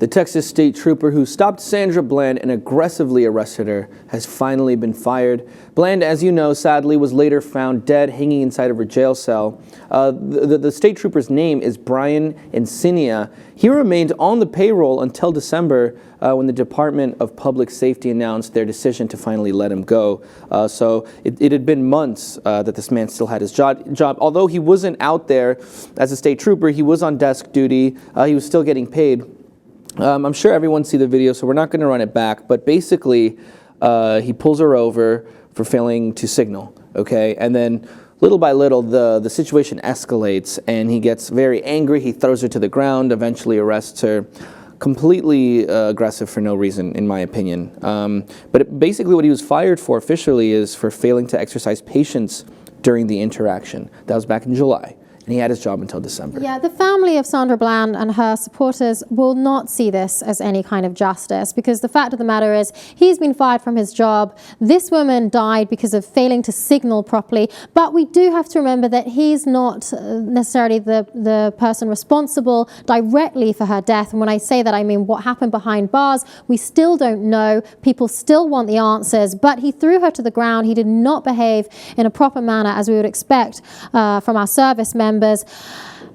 The Texas state trooper who stopped Sandra Bland and aggressively arrested her has finally been fired. Bland, as you know, sadly was later found dead hanging inside of her jail cell. The state trooper's name is Brian Encinia. He remained on the payroll until December when the Department of Public Safety announced their decision to finally let him go. So it had been months that this man still had his job. Although he wasn't out there as a state trooper, he was on desk duty. He was still getting paid. I'm sure everyone see the video, so we're not going to run it back. But basically, he pulls her over for failing to signal, okay? And then little by little, the situation escalates, and he gets very angry. He throws her to the ground, eventually arrests her. Completely aggressive for no reason, in my opinion. But basically what he was fired for officially is for failing to exercise patience during the interaction. That was back in July. And he had his job until December. Yeah, the family of Sandra Bland and her supporters will not see this as any kind of justice, because the fact of the matter is he's been fired from his job. This woman died because of failing to signal properly. But we do have to remember that he's not necessarily the person responsible directly for her death. And when I say that, I mean what happened behind bars. We still don't know. People still want the answers. But he threw her to the ground. He did not behave in a proper manner as we would expect from our service members.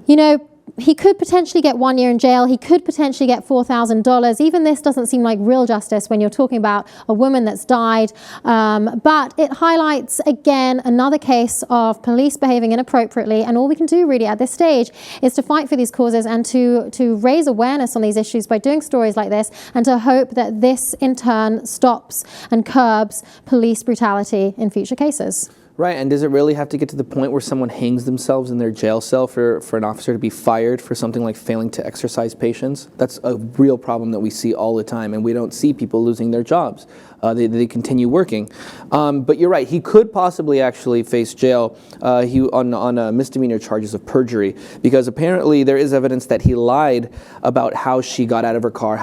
You know, he could potentially get 1 year in jail. He could potentially get $4,000. Even this doesn't seem like real justice when you're talking about a woman that's died. But it highlights, again, another case of police behaving inappropriately. And all we can do really at this stage is to fight for these causes and to raise awareness on these issues by doing stories like this, and to hope that this in turn stops and curbs police brutality in future cases. Right, and does it really have to get to the point where someone hangs themselves in their jail cell for an officer to be fired for something like failing to exercise patience? That's a real problem that we see all the time, and we don't see people losing their jobs. They continue working. But you're right, he could possibly actually face jail on misdemeanor charges of perjury, because apparently there is evidence that he lied about how she got out of her car,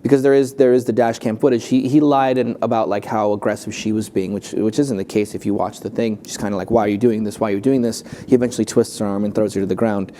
because there is the dash cam footage. He lied about like how aggressive she was being, which isn't the case if you watch the thing. She's kind of like, why are you doing this? Why are you doing this? He eventually twists her arm and throws her to the ground.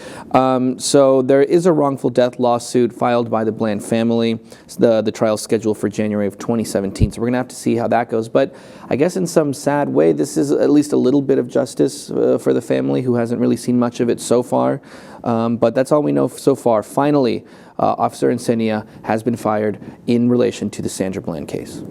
So there is a wrongful death lawsuit filed by the Bland family. The trial scheduled for January of 2017. So we're going to have to see how that goes. But I guess in some sad way, this is at least a little bit of justice for the family, who hasn't really seen much of it so far. But that's all we know so far. Finally, Officer Encinia has been fired in relation to the Sandra Bland case.